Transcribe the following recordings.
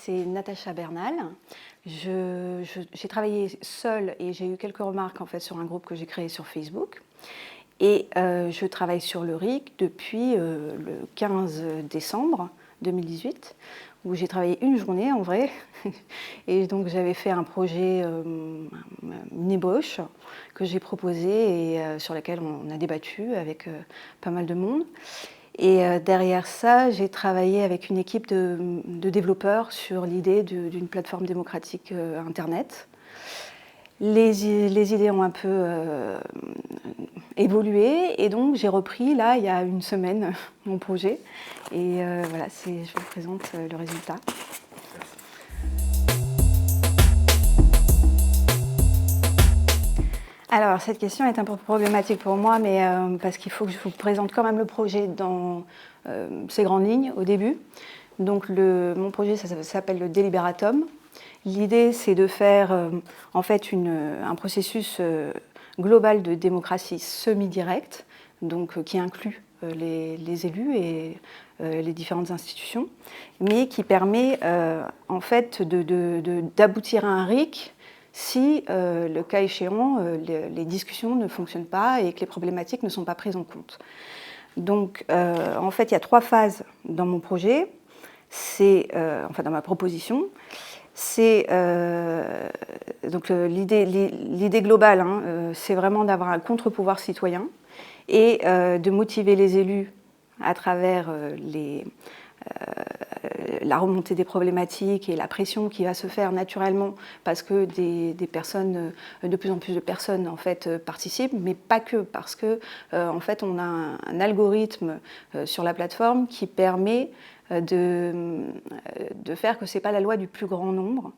c'est Natacha Bernal. J'ai travaillé seule et j'ai eu quelques remarques en fait, sur un groupe que j'ai créé sur Facebook. Et je travaille sur le RIC depuis le 15 décembre 2018, où j'ai travaillé une journée en vrai. Et donc j'avais fait un projet, une ébauche que j'ai proposé et sur laquelle on a débattu avec pas mal de monde. Et derrière ça, j'ai travaillé avec une équipe de développeurs sur l'idée d'une plateforme démocratique Internet. Les idées ont un peu évolué et donc j'ai repris là il y a une semaine mon projet et voilà, je vous présente le résultat. Alors cette question est un peu problématique pour moi, mais parce qu'il faut que je vous présente quand même le projet dans ses grandes lignes au début. Donc mon projet ça s'appelle le Deliberatum. L'idée c'est de faire en fait un processus global de démocratie semi-directe, donc qui inclut les élus et les différentes institutions, mais qui permet en fait d'aboutir à un RIC si, le cas échéant, les discussions ne fonctionnent pas et que les problématiques ne sont pas prises en compte. Donc, en fait, il y a 3 phases dans mon projet, enfin dans ma proposition. Donc l'idée globale, c'est vraiment d'avoir un contre-pouvoir citoyen et de motiver les élus à travers la remontée des problématiques et la pression qui va se faire naturellement parce que de plus en plus de personnes en fait participent, mais pas que, parce que en fait on a un algorithme sur la plateforme qui permet de faire que c'est pas la loi du plus grand nombre.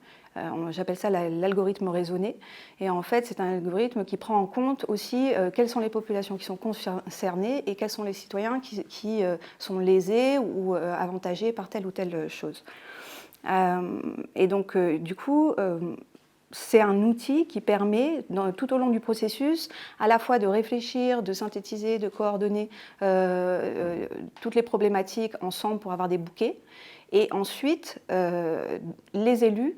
J'appelle ça l'algorithme raisonné. Et en fait, c'est un algorithme qui prend en compte aussi quelles sont les populations qui sont concernées et quels sont les citoyens qui sont lésés ou avantagés par telle ou telle chose. Et donc, du coup, c'est un outil qui permet, tout au long du processus, à la fois de réfléchir, de synthétiser, de coordonner toutes les problématiques ensemble pour avoir des bouquets. Et ensuite, les élus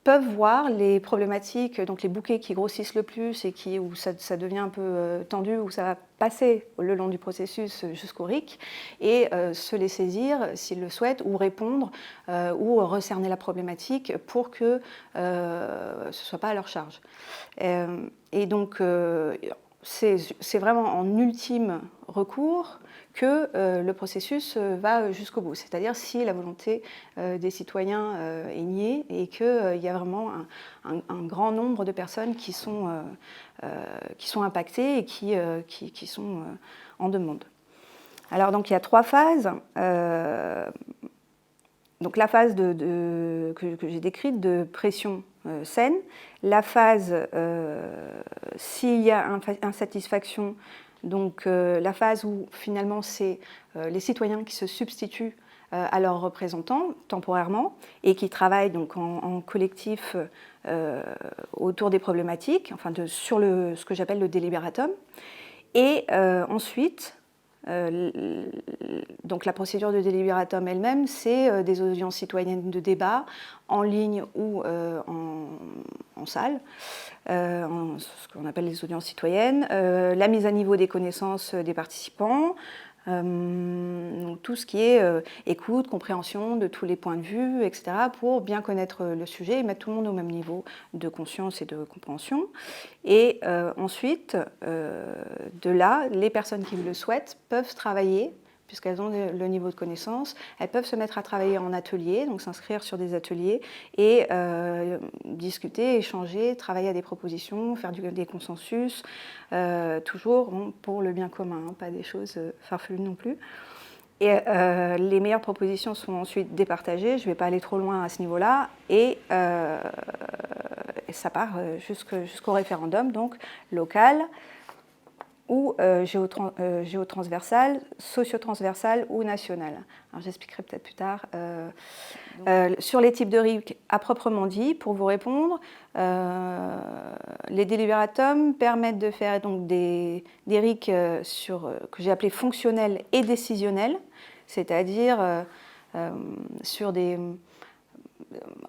peuvent voir les problématiques, donc les bouquets qui grossissent le plus et où ça devient un peu tendu, où ça va passer le long du processus jusqu'au RIC, et se les saisir s'ils le souhaitent, ou répondre, ou recerner la problématique pour que ce ne soit pas à leur charge. Et donc, c'est vraiment en ultime recours que le processus va jusqu'au bout. C'est-à-dire si la volonté des citoyens est niée et qu'il y a vraiment un grand nombre de personnes qui sont impactées et qui sont en demande. Alors donc il y a 3 phases. Donc la phase que j'ai décrite de pression saine, la phase s'il y a insatisfaction, donc la phase où finalement c'est les citoyens qui se substituent à leurs représentants temporairement et qui travaillent donc en collectif autour des problématiques, enfin sur ce que j'appelle le délibératum. Et ensuite, donc la procédure de délibératum elle-même, c'est des audiences citoyennes de débat en ligne ou en salle, ce qu'on appelle les audiences citoyennes, la mise à niveau des connaissances des participants, donc tout ce qui est écoute, compréhension de tous les points de vue, etc., pour bien connaître le sujet et mettre tout le monde au même niveau de conscience et de compréhension. Et ensuite, de là, les personnes qui le souhaitent peuvent travailler, puisqu'elles ont le niveau de connaissance, elles peuvent se mettre à travailler en atelier, donc s'inscrire sur des ateliers et discuter, échanger, travailler à des propositions, faire des consensus, toujours pour le bien commun, pas des choses farfelues non plus. Et les meilleures propositions sont ensuite départagées, je ne vais pas aller trop loin à ce niveau-là, et ça part jusqu'au référendum, donc local, ou géotransversal, socio-transversal ou national. Alors j'expliquerai peut-être plus tard. Sur les types de RIC à proprement dit, pour vous répondre, les délibératums permettent de faire donc des RIC que j'ai appelés fonctionnels et décisionnels, c'est-à-dire sur des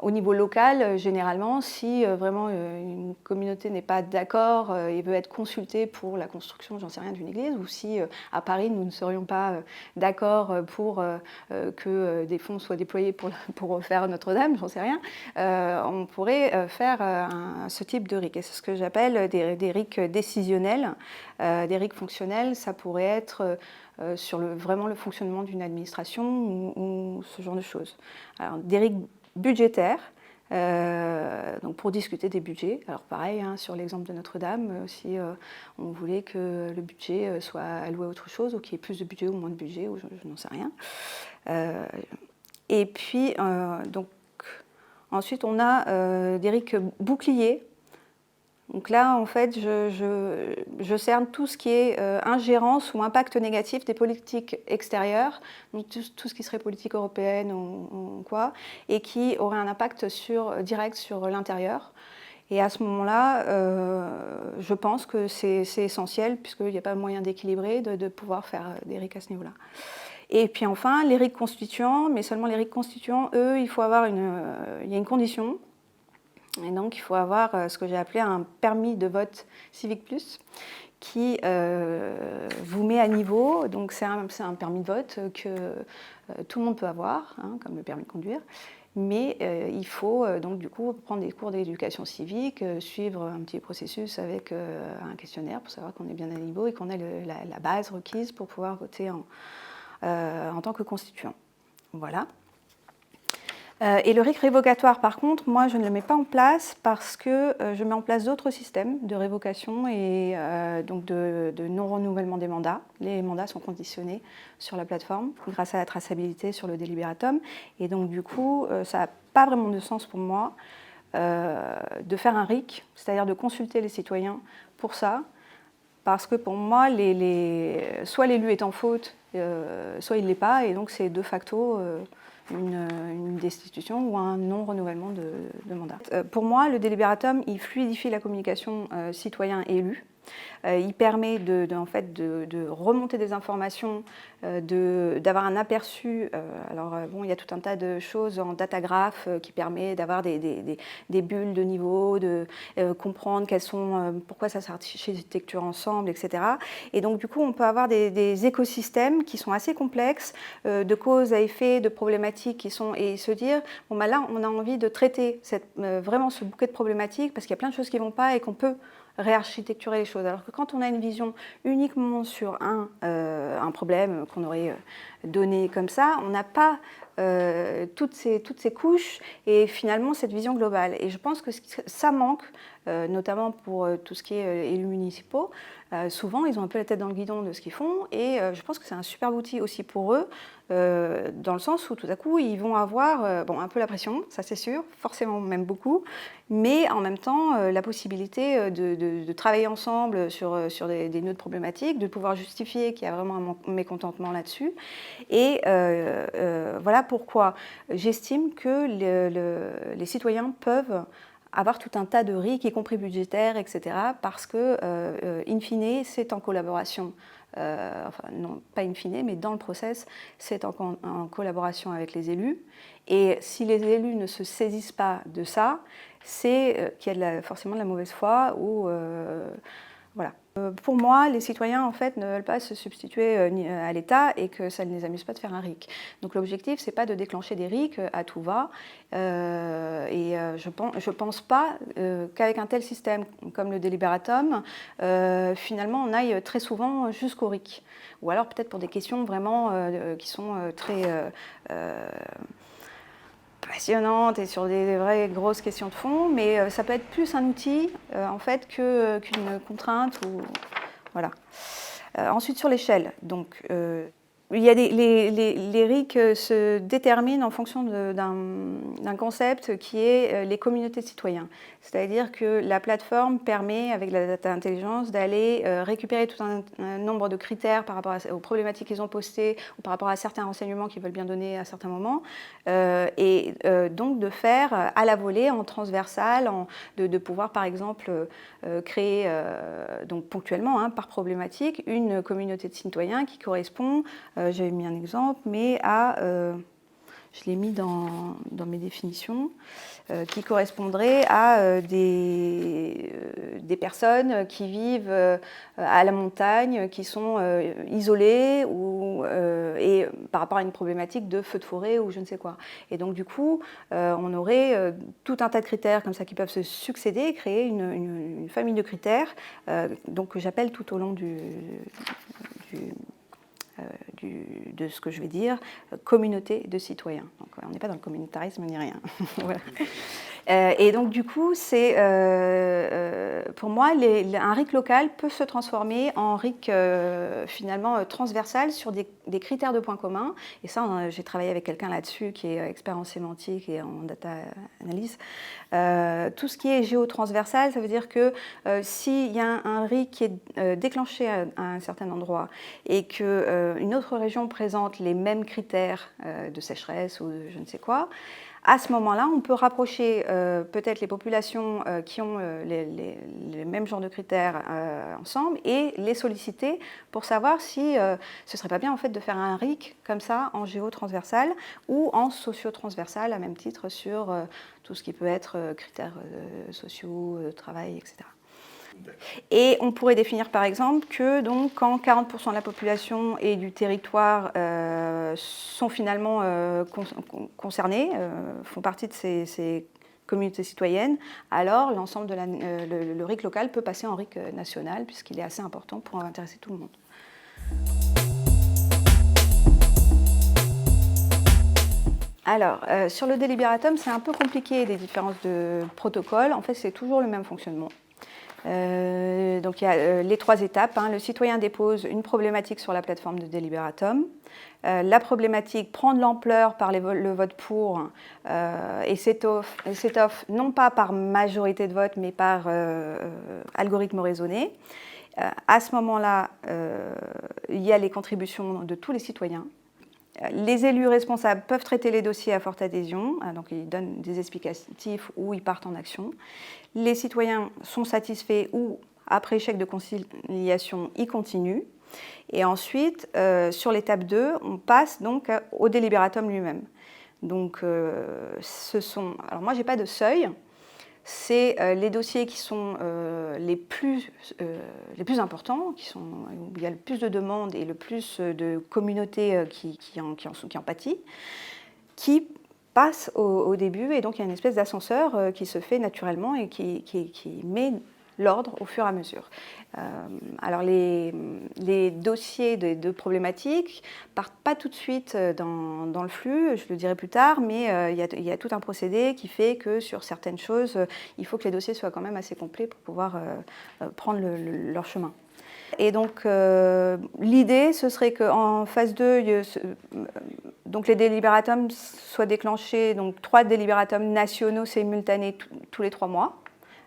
au niveau local, généralement, si vraiment une communauté n'est pas d'accord et veut être consultée pour la construction, j'en sais rien, d'une église, ou si à Paris nous ne serions pas d'accord pour que des fonds soient déployés pour refaire Notre-Dame, j'en sais rien, on pourrait faire ce type de RIC. Et c'est ce que j'appelle des RIC décisionnels, des RIC fonctionnels. Ça pourrait être sur vraiment le fonctionnement d'une administration ou ce genre de choses. Alors, des RIC budgétaires, donc pour discuter des budgets. Alors pareil, hein, sur l'exemple de Notre-Dame, si on voulait que le budget soit alloué à autre chose, ou qu'il y ait plus de budget ou moins de budget, ou je n'en sais rien. Et puis, donc, ensuite, on a des RIC boucliers. Donc là, en fait, je cerne tout ce qui est ingérence ou impact négatif des politiques extérieures, donc tout ce qui serait politique européenne ou quoi, et qui aurait un impact direct sur l'intérieur. Et à ce moment-là, je pense que c'est essentiel, puisqu'il n'y a pas moyen d'équilibrer, de pouvoir faire des RIC à ce niveau-là. Et puis enfin, les RIC constituants, mais seulement les RIC constituants, eux, il y a une condition. Et donc, il faut avoir ce que j'ai appelé un permis de vote Civic Plus qui vous met à niveau. Donc, c'est un permis de vote que tout le monde peut avoir, hein, comme le permis de conduire. Mais il faut donc du coup prendre des cours d'éducation civique, suivre un petit processus avec un questionnaire pour savoir qu'on est bien à niveau et qu'on a la base requise pour pouvoir voter en tant que constituant. Voilà. Et le RIC révocatoire, par contre, moi, je ne le mets pas en place parce que je mets en place d'autres systèmes de révocation et donc de non-renouvellement des mandats. Les mandats sont conditionnés sur la plateforme grâce à la traçabilité sur le délibératum. Et donc, du coup, ça n'a pas vraiment de sens pour moi de faire un RIC, c'est-à-dire de consulter les citoyens pour ça. Parce que pour moi, soit l'élu est en faute, soit il ne l'est pas, et donc c'est de facto une destitution ou un non-renouvellement de mandat. Pour moi, le délibératum, il fluidifie la communication citoyen-élu. Il permet en fait, de remonter des informations, d'avoir un aperçu. Alors, bon, il y a tout un tas de choses en datagraph qui permet d'avoir des bulles de niveau, de comprendre pourquoi ça s'architecture ensemble, etc. Et donc, du coup, on peut avoir des écosystèmes qui sont assez complexes, de causes à effet, de problématiques et se dire, bon, bah là, on a envie de traiter vraiment ce bouquet de problématiques parce qu'il y a plein de choses qui ne vont pas et qu'on peut réarchitecturer les choses. Alors que quand on a une vision uniquement sur un problème qu'on aurait donné comme ça, on n'a pas toutes ces couches et finalement cette vision globale. Et je pense que ça manque, notamment pour tout ce qui est élus municipaux. Souvent, ils ont un peu la tête dans le guidon de ce qu'ils font et je pense que c'est un super outil aussi pour eux, dans le sens où tout à coup, ils vont avoir un peu la pression, ça c'est sûr, forcément même beaucoup, mais en même temps, la possibilité de travailler ensemble sur des nœuds de problématiques, de pouvoir justifier qu'il y a vraiment un mécontentement là-dessus. Et voilà pourquoi j'estime que les citoyens peuvent avoir tout un tas de RIC, y compris budgétaires, etc., parce que, in fine, c'est en collaboration, enfin non, pas in fine, mais dans le process, c'est en collaboration avec les élus. Et si les élus ne se saisissent pas de ça, c'est qu'il y a forcément de la mauvaise foi ou... voilà. Pour moi, les citoyens en fait ne veulent pas se substituer à l'État et que ça ne les amuse pas de faire un RIC. Donc l'objectif, c'est pas de déclencher des RIC à tout va. Je pense pas qu'avec un tel système comme le délibératum, finalement, on aille très souvent jusqu'au RIC. Ou alors peut-être pour des questions vraiment qui sont très passionnantes et sur des vraies grosses questions de fond, mais ça peut être plus un outil en fait qu'une contrainte ou voilà. Ensuite sur l'échelle, donc il y a les RIC se déterminent en fonction d'un concept qui est les communautés de citoyens. C'est-à-dire que la plateforme permet, avec la data intelligence, d'aller récupérer tout un nombre de critères par rapport aux problématiques qu'ils ont postées ou par rapport à certains renseignements qu'ils veulent bien donner à certains moments, et donc de faire à la volée, en transversal, de pouvoir par exemple créer, donc ponctuellement, par problématique, une communauté de citoyens qui correspond, j'avais mis un exemple, mais à, je l'ai mis dans mes définitions, qui correspondrait à des personnes qui vivent à la montagne, qui sont isolées et par rapport à une problématique de feu de forêt ou je ne sais quoi. Et donc du coup, on aurait tout un tas de critères comme ça qui peuvent se succéder et créer une famille de critères donc, que j'appelle tout au long de ce que je vais dire, communauté de citoyens. Donc, on n'est pas dans le communautarisme ni rien. Voilà. Et donc du coup, c'est pour moi, un RIC local peut se transformer en RIC finalement transversal sur des critères de points communs. Et ça, j'ai travaillé avec quelqu'un là-dessus qui est expert en sémantique et en data analyse. Tout ce qui est géotransversal, ça veut dire que s'il y a un RIC qui est déclenché à un certain endroit et qu'une autre région présente les mêmes critères de sécheresse ou de je ne sais quoi, à ce moment-là, on peut rapprocher peut-être les populations qui ont les mêmes genres de critères ensemble et les solliciter pour savoir si ce ne serait pas bien en fait, de faire un RIC comme ça en géotransversal ou en socio-transversal à même titre sur tout ce qui peut être critères sociaux, travail, etc. Et on pourrait définir par exemple que donc, quand 40% de la population et du territoire sont finalement concernés, font partie de ces communautés citoyennes, alors l'ensemble de le RIC local peut passer en RIC national puisqu'il est assez important pour intéresser tout le monde. Alors, sur le délibératum, c'est un peu compliqué les différences de protocole. En fait, c'est toujours le même fonctionnement. Donc il y a les 3 étapes. Le citoyen dépose une problématique sur la plateforme de délibératum. La problématique prend de l'ampleur par le vote pour et s'étoffe non pas par majorité de vote mais par algorithme raisonné. À ce moment-là, il y a les contributions de tous les citoyens. Les élus responsables peuvent traiter les dossiers à forte adhésion, donc ils donnent des explicatifs ou ils partent en action. Les citoyens sont satisfaits ou, après échec de conciliation, ils continuent. Et ensuite, sur l'étape 2, on passe donc au délibératum lui-même. Donc, alors moi, je n'ai pas de seuil. C'est les dossiers qui sont les plus importants, où il y a le plus de demandes et le plus de communautés qui en pâtit, qui passent au début. Et donc, il y a une espèce d'ascenseur qui se fait naturellement et qui met l'ordre au fur et à mesure. Alors les dossiers de problématiques partent pas tout de suite dans le flux, je le dirai plus tard, mais il y a tout un procédé qui fait que sur certaines choses, il faut que les dossiers soient quand même assez complets pour pouvoir prendre leur chemin. Et donc l'idée, ce serait qu'en phase 2, donc les délibératums soient déclenchés, donc 3 délibératums nationaux simultanés tous les 3 mois.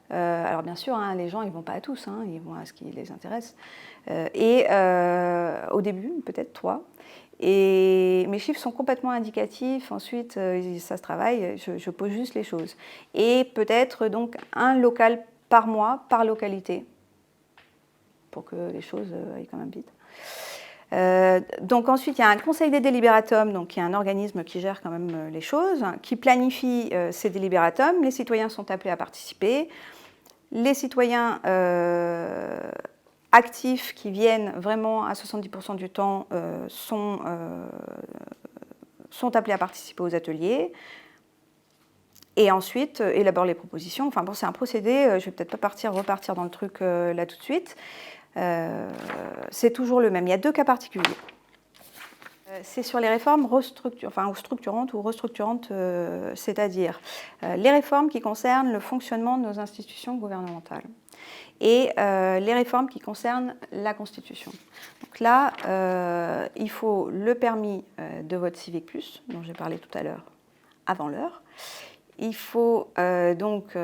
Alors bien sûr, les gens ils ne vont pas à tous, ils vont à ce qui les intéresse. Et au début, peut-être 3. Et mes chiffres sont complètement indicatifs, ensuite ça se travaille, je pose juste les choses. Et peut-être donc un local par mois, par localité, pour que les choses aillent quand même vite. Donc ensuite, il y a un conseil des délibératums, donc qui est un organisme qui gère quand même les choses, qui planifie ces délibératums. Les citoyens sont appelés à participer. Les citoyens actifs qui viennent vraiment à 70% du temps sont appelés à participer aux ateliers. Et ensuite, élaborent les propositions. Enfin bon, c'est un procédé, je ne vais peut-être pas repartir dans le truc là tout de suite. C'est toujours le même. Il y a 2 cas particuliers. C'est sur les réformes structurantes ou restructurantes, c'est-à-dire les réformes qui concernent le fonctionnement de nos institutions gouvernementales et les réformes qui concernent la Constitution. Donc là, il faut le permis de vote civique plus, dont j'ai parlé tout à l'heure, avant l'heure. Il faut donc...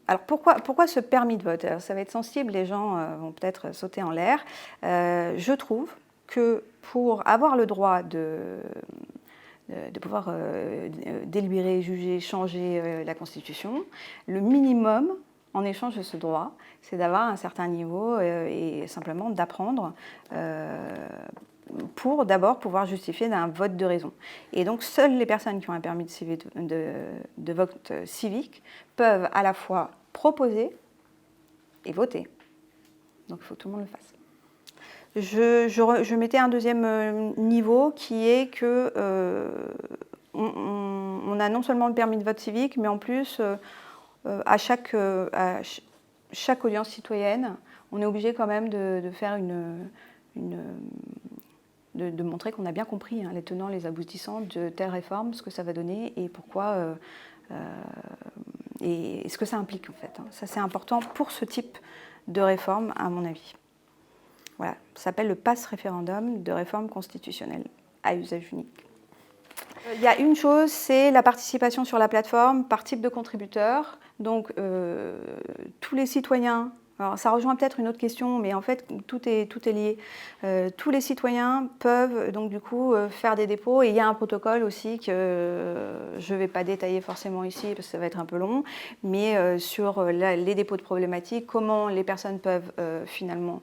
Alors pourquoi ce permis de vote? Alors, ça va être sensible, les gens vont peut-être sauter en l'air. Je trouve que pour avoir le droit de pouvoir délibérer, juger, changer la Constitution, le minimum en échange de ce droit, c'est d'avoir un certain niveau et simplement d'apprendre pour d'abord pouvoir justifier d'un vote de raison. Et donc, seules les personnes qui ont un permis de vote civique peuvent à la fois proposer et voter. Donc, il faut que tout le monde le fasse. Je mettais un deuxième niveau qui est que on a non seulement le permis de vote civique, mais en plus, à chaque audience citoyenne, on est obligé quand même de faire de montrer qu'on a bien compris les tenants, les aboutissants de telle réforme, ce que ça va donner et pourquoi, et ce que ça implique en fait. Ça c'est important pour ce type de réforme, à mon avis. Voilà, ça s'appelle le PASS référendum de réforme constitutionnelle à usage unique. Il y a une chose, c'est la participation sur la plateforme par type de contributeur. Donc, tous les citoyens, alors ça rejoint peut-être une autre question, mais en fait, tout est lié. Tous les citoyens peuvent donc du coup faire des dépôts et il y a un protocole aussi que je ne vais pas détailler forcément ici parce que ça va être un peu long, mais sur les dépôts de problématiques, comment les personnes peuvent finalement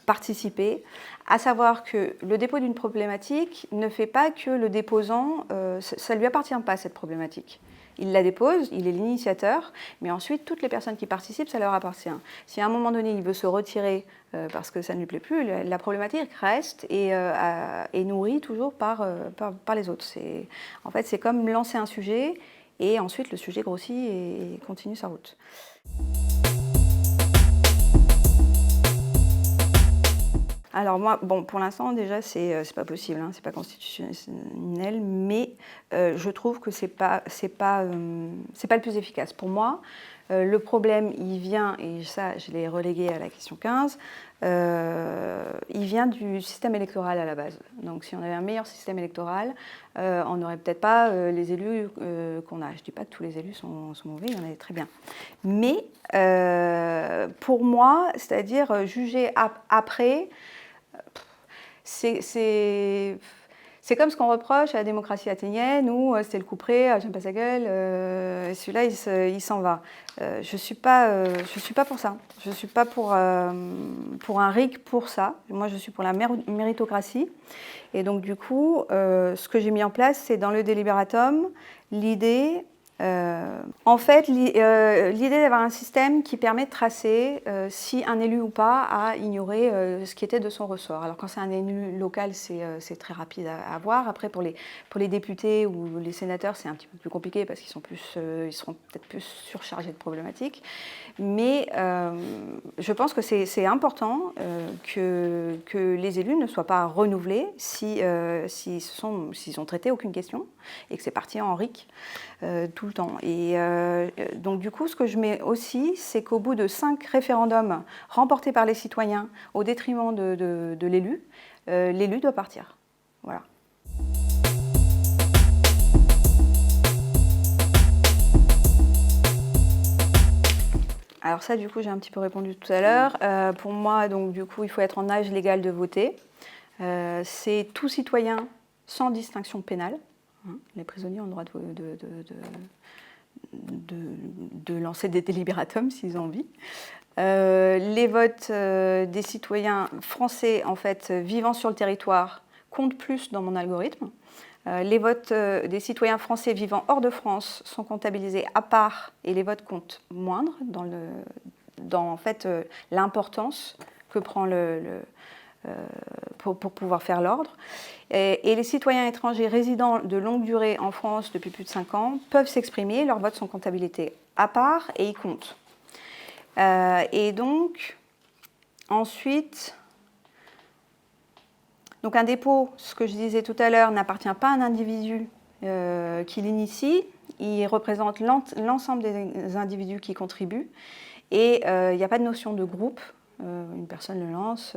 participer, à savoir que le dépôt d'une problématique ne fait pas que le déposant, ça ne lui appartient pas cette problématique. Il la dépose, il est l'initiateur, mais ensuite toutes les personnes qui participent, ça leur appartient. Si à un moment donné il veut se retirer parce que ça ne lui plaît plus, la problématique reste et est nourrie toujours par les autres. En fait, c'est comme lancer un sujet et ensuite le sujet grossit et continue sa route. Alors moi, bon, pour l'instant déjà c'est pas possible, c'est pas constitutionnel, mais je trouve que c'est pas le plus efficace. Pour moi, le problème il vient, et ça je l'ai relégué à la question 15, il vient du système électoral à la base. Donc si on avait un meilleur système électoral, on n'aurait peut-être pas les élus qu'on a. Je dis pas que tous les élus sont mauvais, il y en a très bien. Mais pour moi, c'est-à-dire juger après, c'est comme ce qu'on reproche à la démocratie athénienne où c'était le couperet, j'aime pas sa gueule, celui-là il s'en va. Je suis pas pour ça. Je suis pas pour un RIC pour ça. Moi je suis pour la méritocratie. Et donc du coup, ce que j'ai mis en place, c'est dans le délibératum l'idée. En fait, l'idée d'avoir un système qui permet de tracer si un élu ou pas a ignoré ce qui était de son ressort. Alors quand c'est un élu local, c'est très rapide à voir. Après, pour les députés ou les sénateurs, c'est un petit peu plus compliqué parce qu'ils seront peut-être plus surchargés de problématiques. Mais je pense que c'est important que les élus ne soient pas renouvelés s'ils n'ont traité aucune question et que c'est parti en RIC tout le temps. Et donc du coup, ce que je mets aussi, c'est qu'au bout de 5 référendums remportés par les citoyens au détriment de l'élu, l'élu doit partir. Voilà. Alors ça, du coup, j'ai un petit peu répondu tout à l'heure. Pour moi, donc du coup, il faut être en âge légal de voter. C'est tout citoyen sans distinction pénale. Les prisonniers ont le droit de lancer des délibératums s'ils ont envie. Les votes des citoyens français, en fait, vivant sur le territoire, comptent plus dans mon algorithme. Les votes des citoyens français vivant hors de France sont comptabilisés à part et les votes comptent moindre dans en fait, l'importance que prend pour pouvoir faire l'ordre. Et les citoyens étrangers résidant de longue durée en France depuis plus de 5 ans peuvent s'exprimer, leurs votes sont comptabilisés à part et ils comptent. Et donc, ensuite, donc un dépôt, ce que je disais tout à l'heure, n'appartient pas à un individu qui l'initie, il représente l'ensemble des individus qui contribuent et il n'y a pas de notion de groupe. Une personne le lance,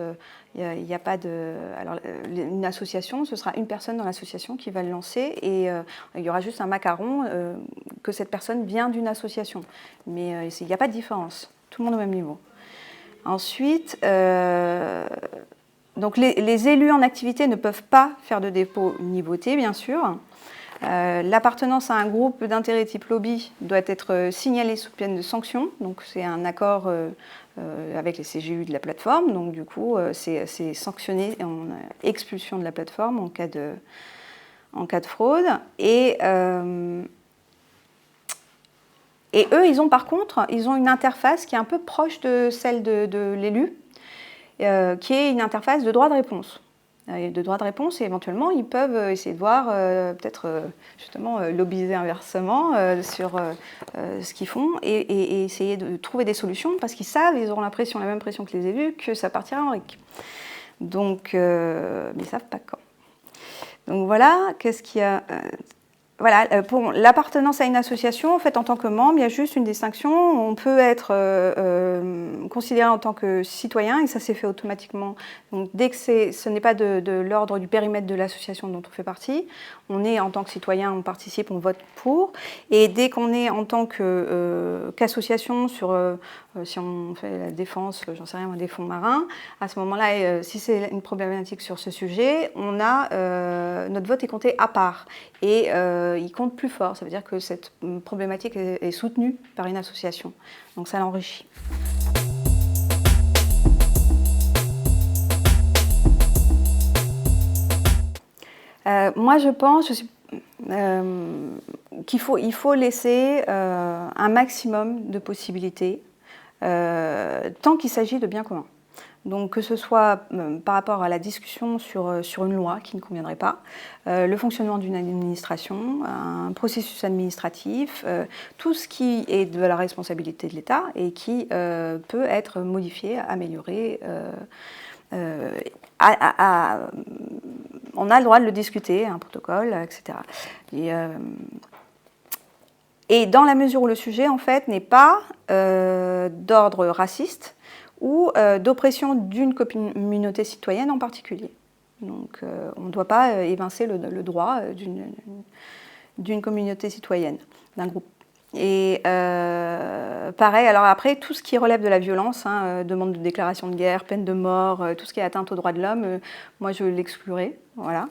il n'y a pas de... Alors, une association, ce sera une personne dans l'association qui va le lancer et il y aura juste un macaron que cette personne vient d'une association. Mais il n'y a pas de différence, tout le monde au même niveau. Ensuite, donc les élus en activité ne peuvent pas faire de dépôt ni voter, bien sûr. L'appartenance à un groupe d'intérêt type lobby doit être signalée sous peine de sanction. Donc c'est un accord avec les CGU de la plateforme. Donc du coup, c'est sanctionné en expulsion de la plateforme en cas de fraude. Et eux, ils ont par contre, une interface qui est un peu proche de celle de l'élu, qui est une interface de droit de réponse. Et éventuellement, ils peuvent essayer de voir, peut-être justement lobbyiser inversement sur ce qu'ils font et essayer de trouver des solutions parce qu'ils savent, ils auront la même pression que les élus, que ça partira en RIC. Donc, mais ils ne savent pas quand. Donc voilà, qu'est-ce qu'il y a voilà, pour l'appartenance à une association, en fait, en tant que membre, il y a juste une distinction. On peut être considéré en tant que citoyen et ça s'est fait automatiquement. Donc, dès que ce n'est pas de l'ordre du périmètre de l'association dont on fait partie, on est en tant que citoyen, on participe, on vote pour. Et dès qu'on est en tant qu'association si on fait la défense, j'en sais rien, des fonds marins, à ce moment-là, si c'est une problématique sur ce sujet, notre vote est compté à part. Et il compte plus fort. Ça veut dire que cette problématique est soutenue par une association. Donc ça l'enrichit. Moi, je pense qu'il faut laisser un maximum de possibilités tant qu'il s'agit de biens communs. Donc que ce soit par rapport à la discussion sur une loi qui ne conviendrait pas, le fonctionnement d'une administration, un processus administratif, tout ce qui est de la responsabilité de l'État et qui peut être modifié, amélioré. On a le droit de le discuter, un protocole, etc. Et dans la mesure où le sujet, en fait, n'est pas d'ordre raciste, ou d'oppression d'une communauté citoyenne en particulier. Donc on ne doit pas évincer le droit d'une communauté citoyenne, d'un groupe. Et pareil, alors après, tout ce qui relève de la violence, demande de déclaration de guerre, peine de mort, tout ce qui est atteinte aux droits de l'homme, moi je l'exclurai, voilà.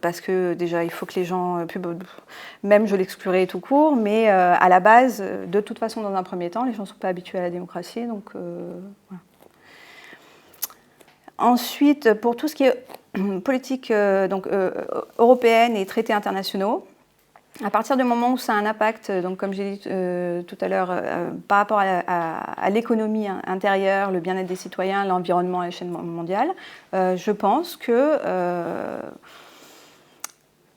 Parce que déjà il faut que les gens, même je l'exclurai tout court, mais à la base, de toute façon dans un premier temps, les gens ne sont pas habitués à la démocratie, donc voilà. Ensuite, pour tout ce qui est politique européenne et traités internationaux, à partir du moment où ça a un impact, donc comme j'ai dit tout à l'heure, par rapport à l'économie intérieure, le bien-être des citoyens, l'environnement à l'échelle mondiale, je pense que,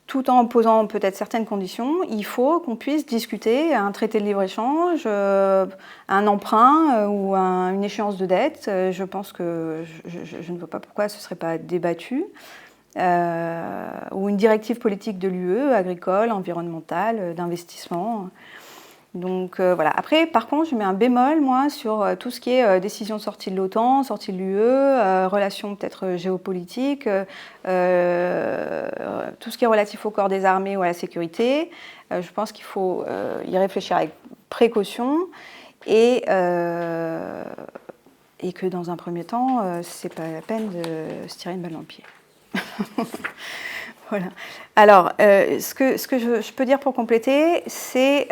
tout en posant peut-être certaines conditions, il faut qu'on puisse discuter un traité de libre-échange, un emprunt ou une échéance de dette. Je pense que je ne vois pas pourquoi ce ne serait pas débattu. Ou une directive politique de l'UE, agricole, environnementale, d'investissement. Donc voilà. Après, par contre, je mets un bémol, moi, sur tout ce qui est décision de sortie de l'OTAN, sortie de l'UE, relations peut-être géopolitiques, tout ce qui est relatif au corps des armées ou à la sécurité. Je pense qu'il faut y réfléchir avec précaution et que dans un premier temps, c'est pas la peine de se tirer une balle dans le pied. Voilà. Alors, ce que je peux dire pour compléter, c'est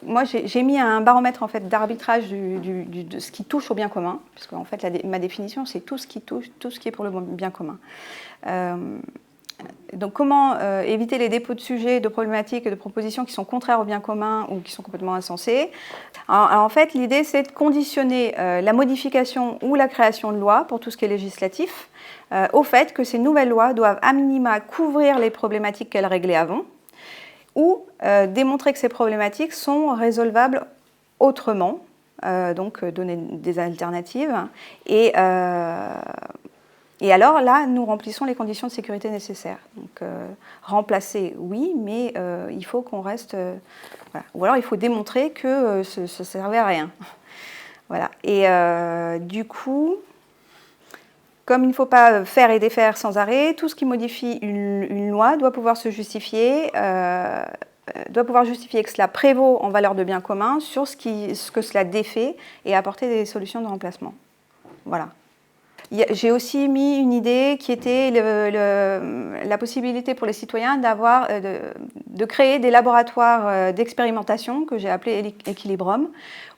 moi j'ai mis un baromètre en fait d'arbitrage de ce qui touche au bien commun, puisque en fait ma définition c'est tout ce qui est pour le bien commun. Donc comment éviter les dépôts de sujets, de problématiques et de propositions qui sont contraires au bien commun ou qui sont complètement insensées. Alors, en fait, l'idée c'est de conditionner la modification ou la création de lois pour tout ce qui est législatif au fait que ces nouvelles lois doivent à minima couvrir les problématiques qu'elles réglaient avant ou démontrer que ces problématiques sont résolvables autrement, donc donner des alternatives et alors là, nous remplissons les conditions de sécurité nécessaires. Donc remplacer, oui, mais il faut qu'on reste... voilà. Ou alors il faut démontrer que ça ne servait à rien. Voilà. Et du coup, comme il ne faut pas faire et défaire sans arrêt, tout ce qui modifie une loi doit pouvoir se justifier, que cela prévaut en valeur de bien commun sur ce que cela défait et apporter des solutions de remplacement. Voilà. J'ai aussi mis une idée qui était la possibilité pour les citoyens de créer des laboratoires d'expérimentation que j'ai appelés Equilibrium,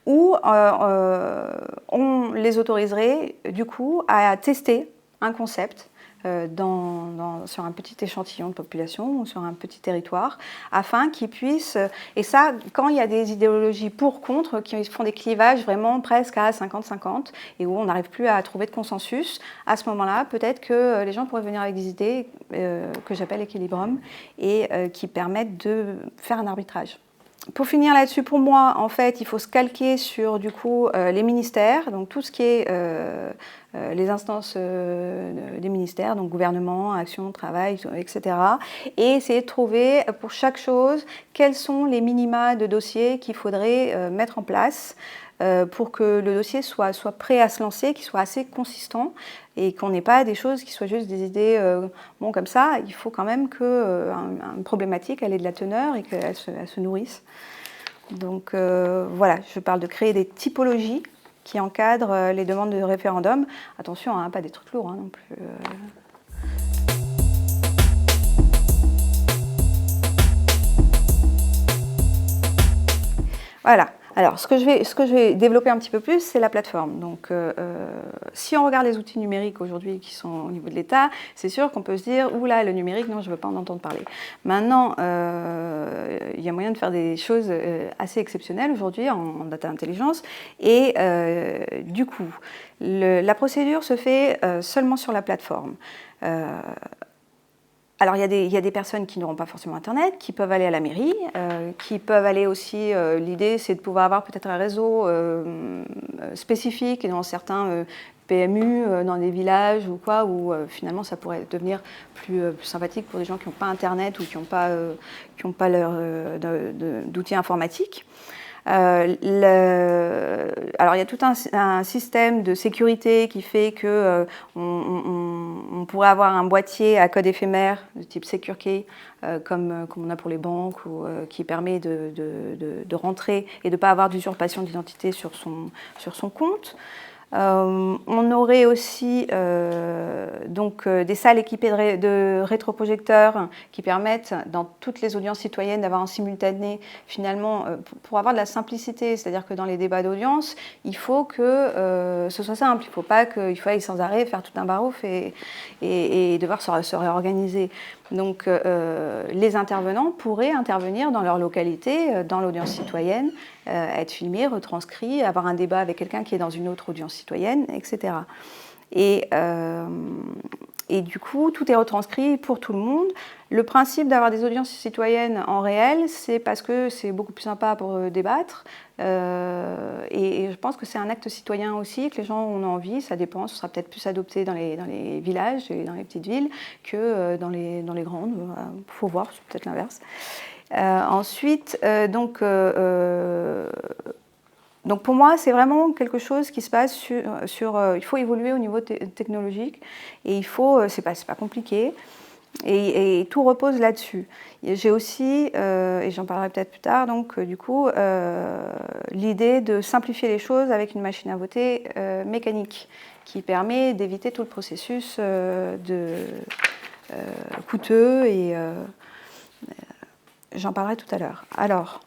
où on les autoriserait du coup à tester un concept sur un petit échantillon de population ou sur un petit territoire, afin qu'ils puissent, et ça, quand il y a des idéologies pour-contre, qui font des clivages vraiment presque à 50-50, et où on n'arrive plus à trouver de consensus, à ce moment-là, peut-être que les gens pourraient venir avec des idées que j'appelle Equilibrium, et qui permettent de faire un arbitrage. Pour finir là-dessus, pour moi, en fait, il faut se calquer sur, du coup, les ministères, donc tout ce qui est les instances des ministères, donc gouvernement, action, travail, etc. Et essayer de trouver, pour chaque chose, quels sont les minima de dossiers qu'il faudrait mettre en place pour que le dossier soit prêt à se lancer, qu'il soit assez consistant et qu'on n'ait pas des choses qui soient juste des idées bon comme ça. Il faut quand même qu'une problématique elle ait de la teneur et qu'elle se nourrisse. Donc voilà, je parle de créer des typologies qui encadrent les demandes de référendum. Attention, hein, pas des trucs lourds hein, non plus. Voilà. Alors, ce que je vais développer un petit peu plus, c'est la plateforme. Donc, si on regarde les outils numériques aujourd'hui qui sont au niveau de l'État, c'est sûr qu'on peut se dire « Oula, le numérique, non, je ne veux pas en entendre parler ». Maintenant, il y a moyen de faire des choses assez exceptionnelles aujourd'hui en data intelligence. Et du coup, la procédure se fait seulement sur la plateforme. Alors, il y a des personnes qui n'auront pas forcément Internet, qui peuvent aller à la mairie, qui peuvent aller aussi... l'idée, c'est de pouvoir avoir peut-être un réseau spécifique dans certains PMU, dans des villages ou quoi, où finalement, ça pourrait devenir plus sympathique pour des gens qui n'ont pas Internet ou qui n'ont pas d'outils informatiques. Alors, il y a tout un système de sécurité qui fait que on pourrait avoir un boîtier à code éphémère de type Secure Key, comme on a pour les banques, ou qui permet de rentrer et de ne pas avoir d'usurpation d'identité sur son compte. On aurait aussi donc, des salles équipées de rétroprojecteurs qui permettent dans toutes les audiences citoyennes d'avoir en simultané finalement pour avoir de la simplicité, c'est-à-dire que dans les débats d'audience, il faut que ce soit simple, il ne faut pas qu'il faut aller sans arrêt faire tout un barouf et devoir se réorganiser. Donc les intervenants pourraient intervenir dans leur localité, dans l'audience citoyenne, être filmés, retranscrits, avoir un débat avec quelqu'un qui est dans une autre audience citoyenne, etc. Et du coup, tout est retranscrit pour tout le monde. Le principe d'avoir des audiences citoyennes en réel, c'est parce que c'est beaucoup plus sympa pour débattre. Et je pense que c'est un acte citoyen aussi, que les gens en ont envie. Ça dépend, ce sera peut-être plus adopté dans les villages et dans les petites villes que dans les grandes. Il faut voir, c'est peut-être l'inverse. Ensuite, donc pour moi, c'est vraiment quelque chose qui se passe il faut évoluer au niveau technologique et c'est pas compliqué et tout repose là-dessus. J'ai aussi, et j'en parlerai peut-être plus tard, donc du coup, l'idée de simplifier les choses avec une machine à voter mécanique qui permet d'éviter tout le processus coûteux et j'en parlerai tout à l'heure. Alors,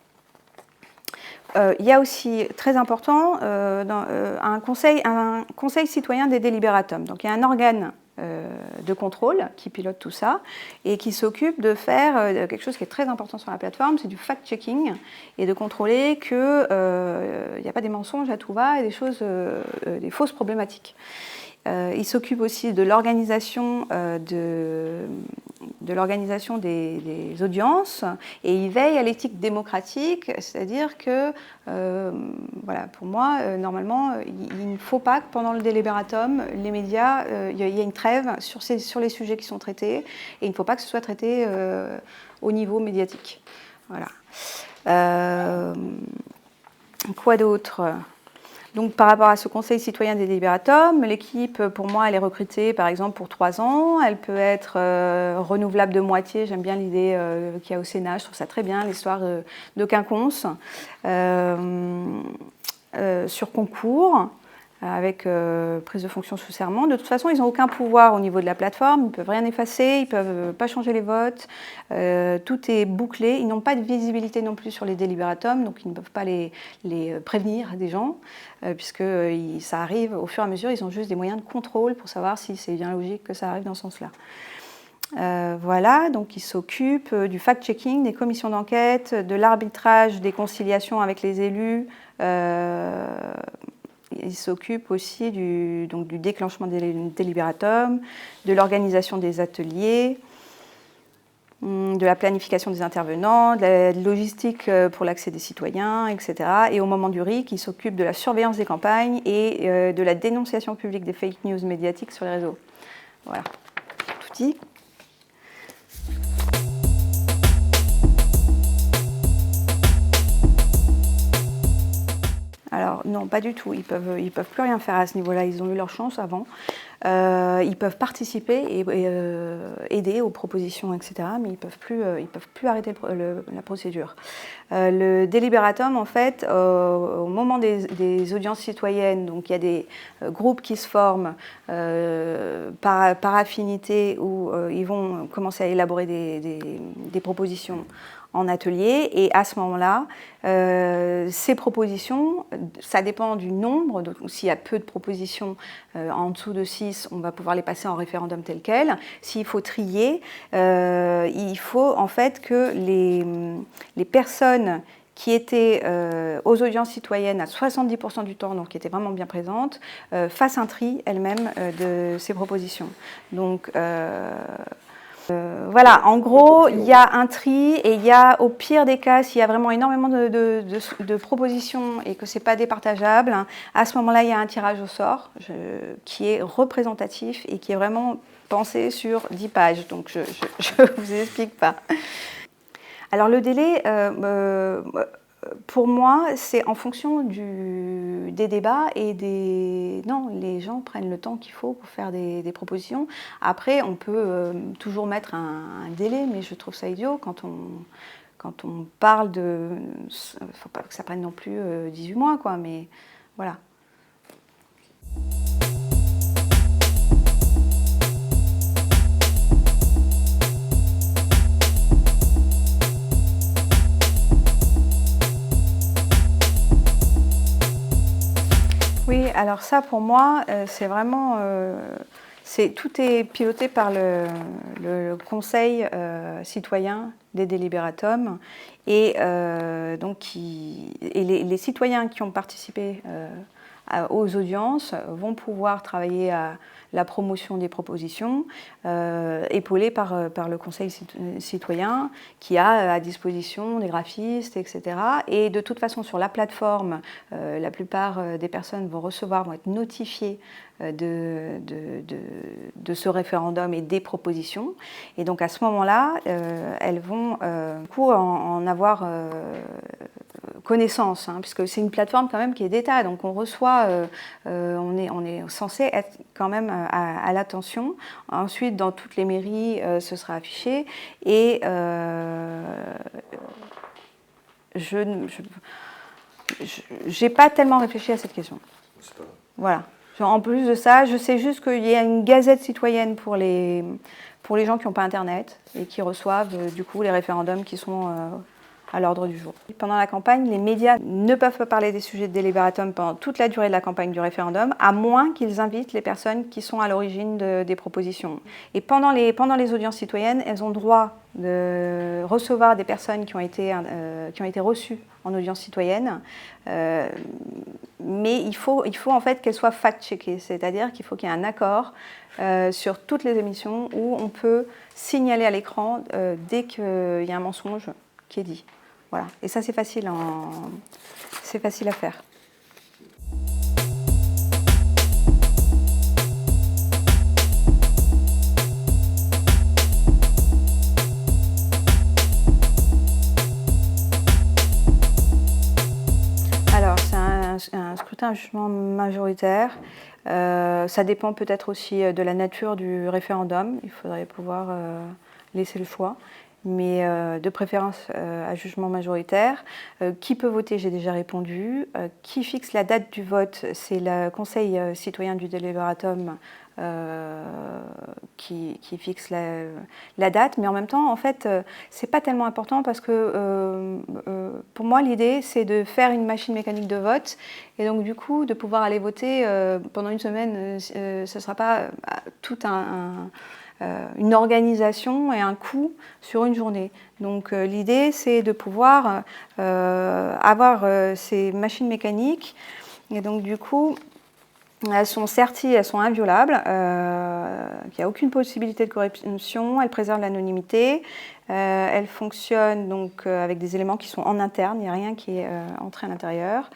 il y a aussi, très important, un conseil citoyen des délibératums. Donc il y a un organe de contrôle qui pilote tout ça et qui s'occupe de faire quelque chose qui est très important sur la plateforme, c'est du fact-checking et de contrôler qu'il n'y a pas des mensonges à tout va et des fausses problématiques. Il s'occupe aussi de l'organisation des audiences et il veille à l'éthique démocratique, c'est-à-dire que, voilà, pour moi, normalement, il ne faut pas que pendant le délibératum, les médias, il y ait une trêve sur les sujets qui sont traités et il ne faut pas que ce soit traité au niveau médiatique. Voilà. Quoi d'autre ? Donc, par rapport à ce Conseil citoyen des délibératums, l'équipe, pour moi, elle est recrutée, par exemple, pour 3 ans. Elle peut être renouvelable de moitié. J'aime bien l'idée qu'il y a au Sénat. Je trouve ça très bien, l'histoire de quinconce. Sur concours. avec prise de fonction sous serment. De toute façon, ils n'ont aucun pouvoir au niveau de la plateforme, ils ne peuvent rien effacer, ils ne peuvent pas changer les votes, tout est bouclé. Ils n'ont pas de visibilité non plus sur les délibératums, donc ils ne peuvent pas les prévenir des gens, puisque ça arrive au fur et à mesure, ils ont juste des moyens de contrôle pour savoir si c'est bien logique que ça arrive dans ce sens-là. Voilà, donc ils s'occupent du fact-checking, des commissions d'enquête, de l'arbitrage, des conciliations avec les élus. Ils s'occupent aussi du déclenchement des délibératums, de l'organisation des ateliers, de la planification des intervenants, de la logistique pour l'accès des citoyens, etc. Et au moment du RIC, ils s'occupent de la surveillance des campagnes et de la dénonciation publique des fake news médiatiques sur les réseaux. Voilà, tout dit. Alors non, pas du tout. Ils peuvent plus rien faire à ce niveau-là. Ils ont eu leur chance avant. Ils peuvent participer et aider aux propositions, etc. Mais ils peuvent plus arrêter la procédure. Le délibératum, en fait, au moment des audiences citoyennes, donc il y a des groupes qui se forment par affinité où ils vont commencer à élaborer des propositions en atelier, et à ce moment-là, ces propositions, ça dépend du nombre, donc s'il y a peu de propositions en dessous de 6, on va pouvoir les passer en référendum tel quel. S'il faut trier, il faut en fait que les personnes qui étaient aux audiences citoyennes à 70% du temps, donc qui étaient vraiment bien présentes, fassent un tri elles-mêmes de ces propositions. Donc, voilà, en gros, il y a un tri et il y a, au pire des cas, s'il y a vraiment énormément de propositions et que ce n'est pas départageable, hein, à ce moment-là, il y a un tirage au sort qui est représentatif et qui est vraiment pensé sur 10 pages. Donc, je ne vous explique pas. Alors, le délai, pour moi, c'est en fonction des débats et Non, les gens prennent le temps qu'il faut pour faire des propositions. Après, on peut toujours mettre un délai, mais je trouve ça idiot quand on parle de... Il ne faut pas que ça prenne non plus 18 mois, quoi, mais voilà. Oui, alors ça pour moi, c'est vraiment, tout est piloté par le Conseil citoyen des délibératums et donc les citoyens qui ont participé aux audiences vont pouvoir travailler à la promotion des propositions, épaulés par le Conseil citoyen qui a à disposition des graphistes, etc. Et de toute façon, sur la plateforme, la plupart des personnes vont être notifiées de ce référendum et des propositions. Et donc à ce moment-là, elles vont en avoir connaissance, hein, puisque c'est une plateforme quand même qui est d'État, donc on reçoit, on est censé être quand même à l'attention. Ensuite, dans toutes les mairies, ce sera affiché, et je n'ai pas tellement réfléchi à cette question. Voilà. En plus de ça, je sais juste qu'il y a une gazette citoyenne pour les gens qui n'ont pas Internet et qui reçoivent du coup les référendums qui sont à l'ordre du jour. Pendant la campagne, les médias ne peuvent pas parler des sujets de délibératum pendant toute la durée de la campagne du référendum, à moins qu'ils invitent les personnes qui sont à l'origine des propositions. Et pendant les audiences citoyennes, elles ont droit de recevoir des personnes qui ont été reçues en audience citoyenne, mais il faut en fait qu'elles soient fact-checkées, c'est-à-dire qu'il faut qu'il y ait un accord sur toutes les émissions où on peut signaler à l'écran dès qu'il y a un mensonge qui est dit. Voilà. Et ça, c'est facile à faire. Alors, c'est un scrutin à jugement majoritaire. Ça dépend peut-être aussi de la nature du référendum. Il faudrait pouvoir laisser le choix. mais de préférence à jugement majoritaire. Qui peut voter? J'ai déjà répondu. Qui fixe la date du vote? C'est le Conseil citoyen du délibératum qui fixe la date, mais en même temps, en fait, c'est pas tellement important parce que pour moi, l'idée, c'est de faire une machine mécanique de vote et donc du coup, de pouvoir aller voter pendant une semaine, ce ne sera pas tout une organisation et un coût sur une journée. Donc l'idée, c'est de pouvoir avoir ces machines mécaniques et donc du coup, elles sont certies, elles sont inviolables, il n'y a aucune possibilité de corruption, elles préservent l'anonymité, elles fonctionnent donc avec des éléments qui sont en interne, il n'y a rien qui est entré à l'intérieur,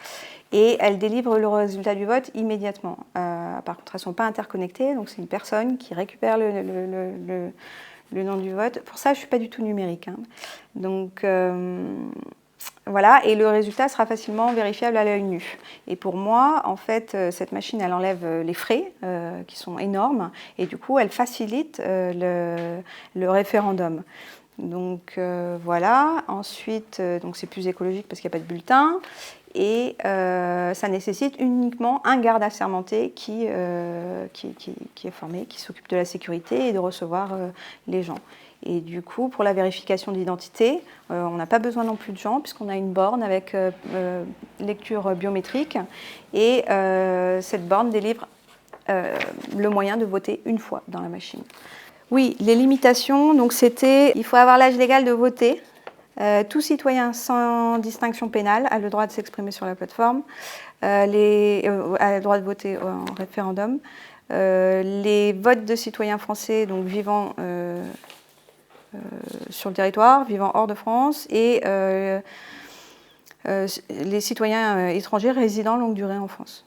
et elles délivrent le résultat du vote immédiatement. Par contre, elles ne sont pas interconnectées, donc c'est une personne qui récupère le nom du vote. Pour ça, je ne suis pas du tout numérique. Hein. Donc voilà, et le résultat sera facilement vérifiable à l'œil nu. Et pour moi, en fait, cette machine, elle enlève les frais, qui sont énormes, et du coup, elle facilite le référendum. Donc voilà, ensuite, donc c'est plus écologique parce qu'il n'y a pas de bulletin, et ça nécessite uniquement un garde assermenté qui est formé, qui s'occupe de la sécurité et de recevoir les gens. Et du coup, pour la vérification d'identité, on n'a pas besoin non plus de gens puisqu'on a une borne avec lecture biométrique et cette borne délivre le moyen de voter une fois dans la machine. Oui, les limitations, donc c'était, il faut avoir l'âge légal de voter. Tout citoyen sans distinction pénale a le droit de s'exprimer sur la plateforme, a le droit de voter en référendum. Les votes de citoyens français donc vivant sur le territoire, vivant hors de France, et les citoyens étrangers résidant longue durée en France.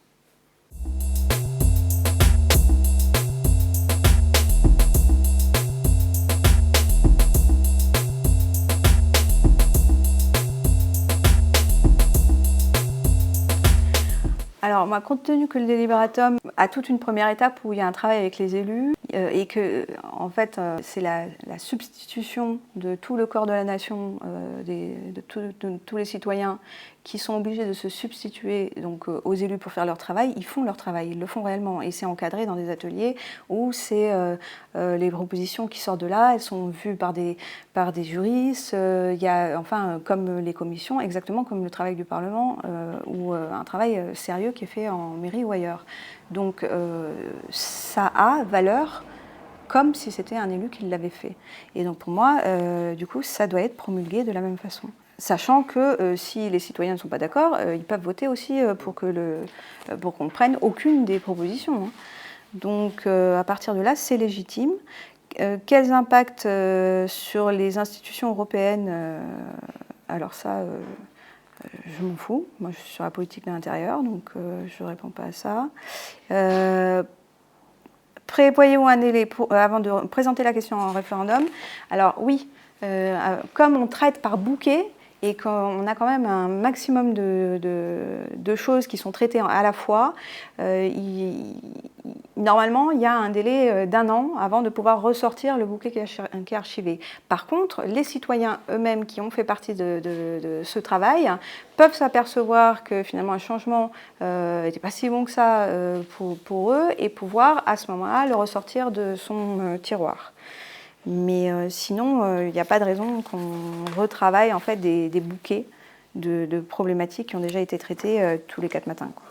Alors, moi, compte tenu que le délibératum a toute une première étape où il y a un travail avec les élus et que, en fait, c'est la substitution de tout le corps de la nation, de tous les citoyens qui sont obligés de se substituer donc, aux élus pour faire leur travail, ils font leur travail, ils le font réellement. Et c'est encadré dans des ateliers où c'est les propositions qui sortent de là, elles sont vues par des juristes, il y a, enfin, comme les commissions, exactement comme le travail du Parlement, ou un travail sérieux qui est fait en mairie ou ailleurs. Donc ça a valeur comme si c'était un élu qui l'avait fait. Et donc pour moi, du coup, ça doit être promulgué de la même façon. Sachant que si les citoyens ne sont pas d'accord, ils peuvent voter aussi pour qu'on ne prenne aucune des propositions. Hein. Donc à partir de là, c'est légitime. Quels impacts sur les institutions européennes alors ça, je m'en fous. Moi, je suis sur la politique de l'intérieur, donc je ne réponds pas à ça. Prévoyez-vous un délai avant de présenter la question en référendum? Alors oui, comme on traite par bouquet, et qu'on a quand même un maximum de choses qui sont traitées à la fois, normalement, il y a un délai d'1 an avant de pouvoir ressortir le bouquet qui est archivé. Par contre, les citoyens eux-mêmes qui ont fait partie de ce travail peuvent s'apercevoir que finalement un changement n'était pas si bon que ça pour eux et pouvoir à ce moment-là le ressortir de son tiroir. Mais sinon, il n'y a pas de raison qu'on retravaille en fait des bouquets de problématiques qui ont déjà été traitées tous les 4 matins. Quoi.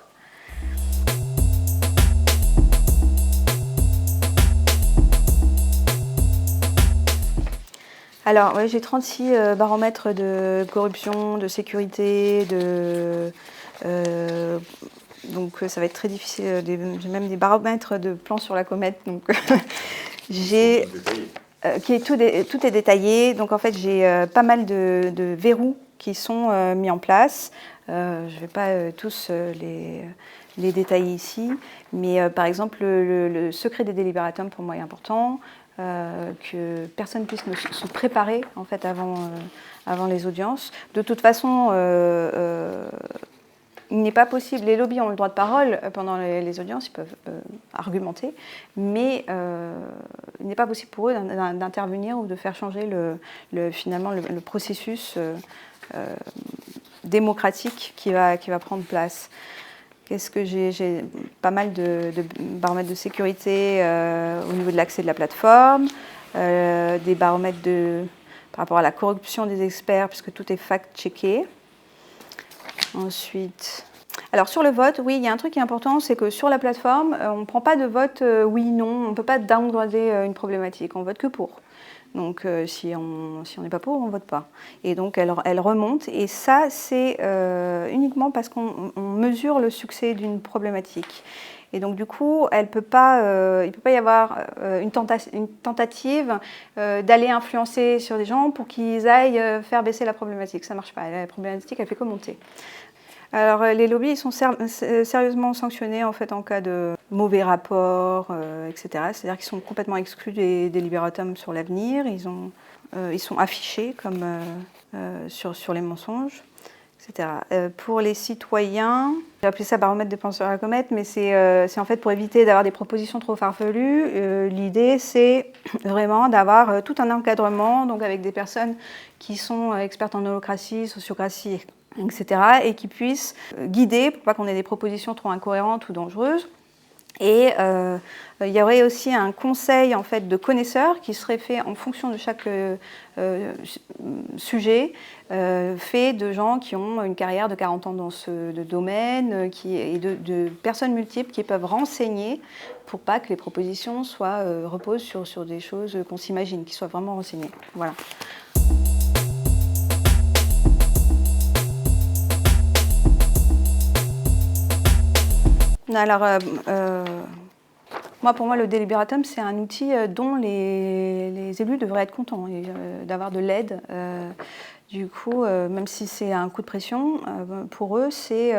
Alors, ouais, j'ai 36 baromètres de corruption, de sécurité, donc ça va être très difficile. J'ai même des baromètres de plans sur la comète. Donc, j'ai... tout est détaillé. Donc en fait, j'ai pas mal de verrous qui sont mis en place. Je ne vais pas tous les détailler ici, mais par exemple, le secret des délibératums pour moi est important, que personne puisse se préparer en fait avant les audiences. De toute façon, il n'est pas possible, les lobbies ont le droit de parole pendant les audiences, ils peuvent argumenter, mais il n'est pas possible pour eux d'intervenir ou de faire changer finalement le processus démocratique qui va prendre place. Qu'est-ce que j'ai pas mal de baromètres de sécurité au niveau de l'accès de la plateforme, des baromètres par rapport à la corruption des experts, puisque tout est fact-checké. Ensuite, alors sur le vote, oui, il y a un truc qui est important, c'est que sur la plateforme, on ne prend pas de vote oui/non, on ne peut pas downgrader une problématique, on vote que pour. Donc si on n'est pas pour, on ne vote pas. Et donc elle remonte, et ça c'est uniquement parce qu'on mesure le succès d'une problématique. Et donc du coup, il ne peut pas y avoir une tentative d'aller influencer sur des gens pour qu'ils aillent faire baisser la problématique. Ça ne marche pas, la problématique elle fait que monter. Alors les lobbies ils sont sérieusement sanctionnés en fait en cas de mauvais rapports, etc. C'est-à-dire qu'ils sont complètement exclus des délibératums sur l'avenir. Ils sont affichés comme sur les mensonges, etc. Pour les citoyens, j'ai appelé ça baromètre des penseurs à la comète, mais c'est en fait pour éviter d'avoir des propositions trop farfelues. L'idée c'est vraiment d'avoir tout un encadrement, donc avec des personnes qui sont expertes en holocratie, sociocratie, etc., et qui puissent guider pour pas qu'on ait des propositions trop incohérentes ou dangereuses. Et il y aurait aussi un conseil en fait, de connaisseurs qui serait fait en fonction de chaque sujet, fait de gens qui ont une carrière de 40 ans dans ce domaine, et de personnes multiples qui peuvent renseigner pour pas que les propositions reposent sur des choses qu'on s'imagine, qui soient vraiment renseignées. Voilà. Alors, pour moi, le délibératum, c'est un outil dont les élus devraient être contents d'avoir de l'aide. Du coup, même si c'est un coup de pression, pour eux, c'est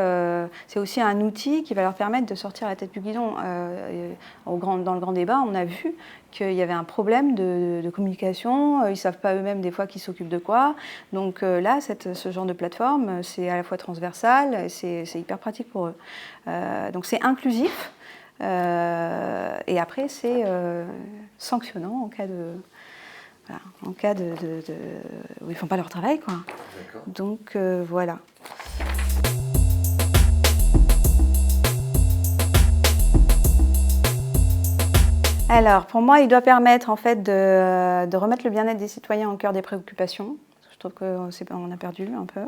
aussi un outil qui va leur permettre de sortir la tête du guidon. Dans le grand débat, on a vu qu'il y avait un problème de communication. Ils ne savent pas eux-mêmes des fois qui s'occupent de quoi. Donc là, ce genre de plateforme, c'est à la fois transversal, et c'est hyper pratique pour eux. Donc c'est inclusif. Et après, c'est sanctionnant en cas où ils ne font pas leur travail, quoi. Donc voilà. Alors, pour moi, il doit permettre en fait de remettre le bien-être des citoyens au cœur des préoccupations. Je trouve qu'on a perdu un peu.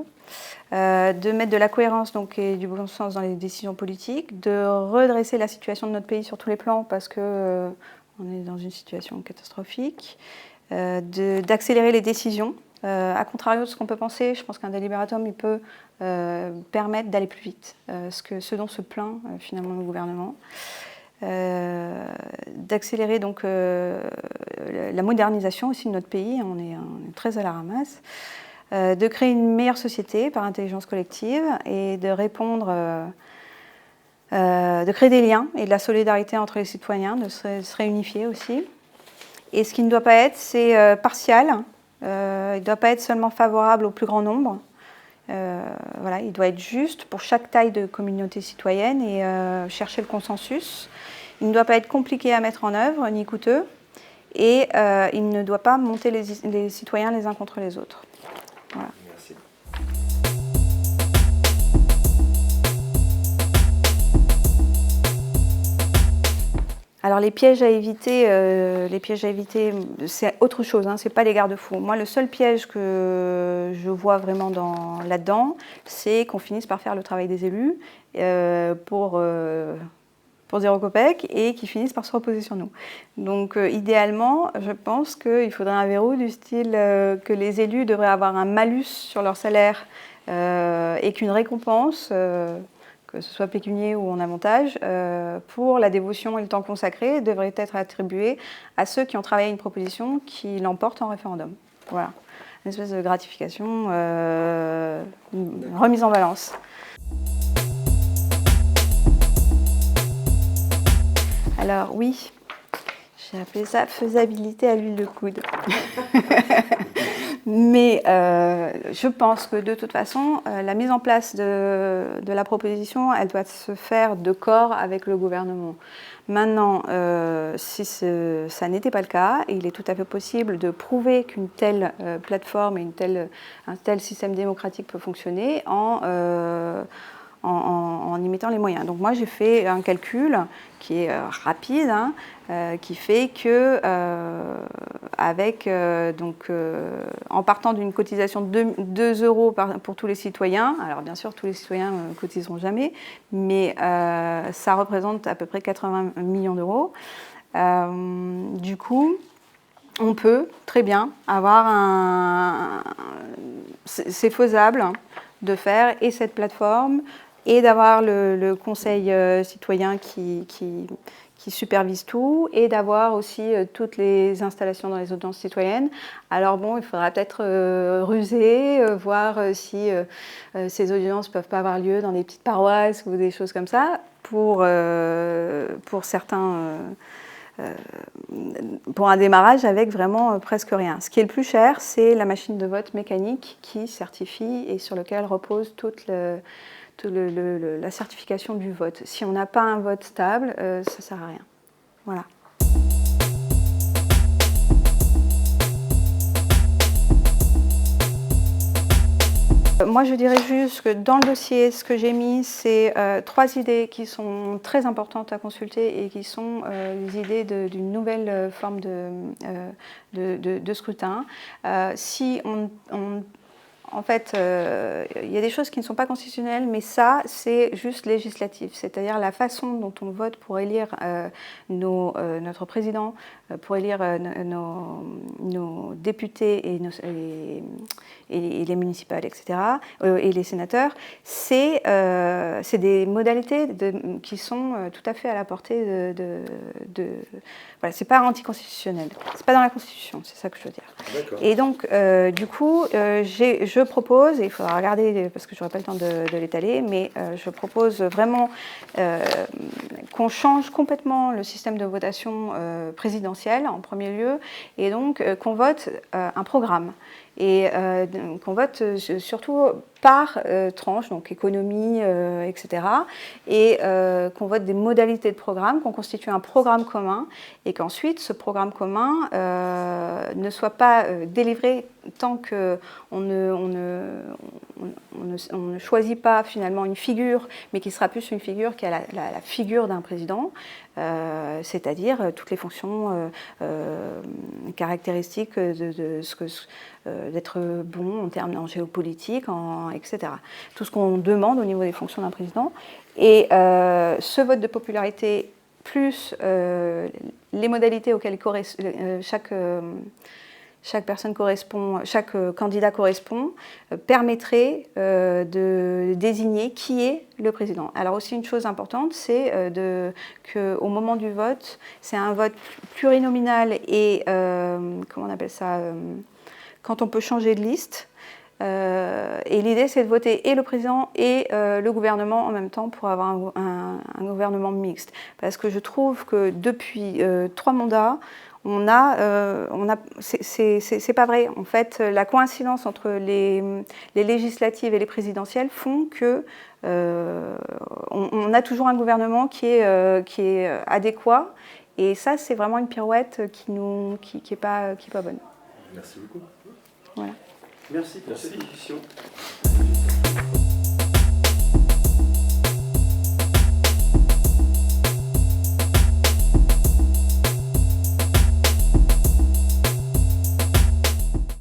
De mettre de la cohérence donc, et du bon sens dans les décisions politiques, de redresser la situation de notre pays sur tous les plans parce qu'on est dans une situation catastrophique, d'accélérer les décisions. À contrario de ce qu'on peut penser, je pense qu'un délibératum il peut permettre d'aller plus vite, ce dont se plaint finalement le gouvernement. D'accélérer donc la modernisation aussi de notre pays, on est très à la ramasse, de créer une meilleure société par intelligence collective et de de créer des liens et de la solidarité entre les citoyens, de se réunifier aussi. Et ce qui ne doit pas être, c'est partial, il ne doit pas être seulement favorable au plus grand nombre. Voilà, il doit être juste pour chaque taille de communauté citoyenne et chercher le consensus. Il ne doit pas être compliqué à mettre en œuvre, ni coûteux, et il ne doit pas monter les citoyens les uns contre les autres. Voilà. Merci. Alors les pièges à éviter, c'est autre chose, hein, c'est pas les garde-fous. Moi, le seul piège que je vois vraiment là-dedans, c'est qu'on finisse par faire le travail des élus pour 0 copec et qu'ils finissent par se reposer sur nous. Donc idéalement, je pense qu'il faudrait un verrou du style que les élus devraient avoir un malus sur leur salaire et qu'une récompense, que ce soit pécunier ou en avantage, pour la dévotion et le temps consacré, devrait être attribué à ceux qui ont travaillé une proposition qui l'emportent en référendum. Voilà, une espèce de gratification, une remise en balance. Alors oui, j'ai appelé ça faisabilité à l'huile de coude. Mais je pense que de toute façon, la mise en place de la proposition, elle doit se faire de corps avec le gouvernement. Maintenant, si ça n'était pas le cas, il est tout à fait possible de prouver qu'une telle plateforme et un tel système démocratique peut fonctionner en y mettant les moyens. Donc moi j'ai fait un calcul qui est rapide, hein, qui fait que en partant d'une cotisation de 2 euros pour tous les citoyens, alors bien sûr tous les citoyens ne cotiseront jamais, mais ça représente à peu près 80 millions d'euros. Du coup, on peut très bien avoir c'est faisable de faire et cette plateforme et d'avoir le conseil citoyen qui supervise tout et d'avoir aussi toutes les installations dans les audiences citoyennes. Alors bon, il faudra peut-être ruser, voir si ces audiences ne peuvent pas avoir lieu dans des petites paroisses ou des choses comme ça pour certains... pour un démarrage avec vraiment presque rien. Ce qui est le plus cher, c'est la machine de vote mécanique qui certifie et sur lequel repose toute la certification du vote. Si on n'a pas un vote stable, ça ne sert à rien. Voilà. Moi, je dirais juste que dans le dossier, ce que j'ai mis, c'est 3 idées qui sont très importantes à consulter et qui sont les idées d'une nouvelle forme de scrutin. En fait, il y a des choses qui ne sont pas constitutionnelles, mais ça, c'est juste législatif. C'est-à-dire la façon dont on vote pour élire notre président, pour élire nos députés et les municipales, etc., et les sénateurs, c'est des modalités qui sont tout à fait à la portée voilà, c'est pas anticonstitutionnel. C'est pas dans la Constitution, c'est ça que je veux dire. Et donc, du coup, je propose, et il faudra regarder parce que j'aurai pas le temps de l'étaler, mais je propose vraiment qu'on change complètement le système de votation présidentielle en premier lieu, et donc qu'on vote un programme. Et qu'on vote surtout par tranche, donc économie, etc. Et qu'on vote des modalités de programme, qu'on constitue un programme commun et qu'ensuite ce programme commun ne soit pas délivré tant qu'on ne choisit pas finalement une figure, mais qui sera plus une figure qui a la figure d'un président, c'est-à-dire toutes les fonctions caractéristiques d'être bon en termes en géopolitique, etc. Tout ce qu'on demande au niveau des fonctions d'un président. Et ce vote de popularité plus les modalités auxquelles chaque personne correspond, chaque candidat correspond, permettrait de désigner qui est le président. Alors aussi une chose importante, c'est qu'au moment du vote, c'est un vote plurinominal et, comment on appelle ça, quand on peut changer de liste. Et l'idée, c'est de voter et le président et le gouvernement en même temps pour avoir un gouvernement mixte. Parce que je trouve que depuis 3 mandats, c'est pas vrai. En fait, la coïncidence entre les législatives et les présidentielles font que on a toujours un gouvernement qui est adéquat. Et ça, c'est vraiment une pirouette qui est pas bonne. Merci beaucoup. Voilà. Merci pour cette discussion.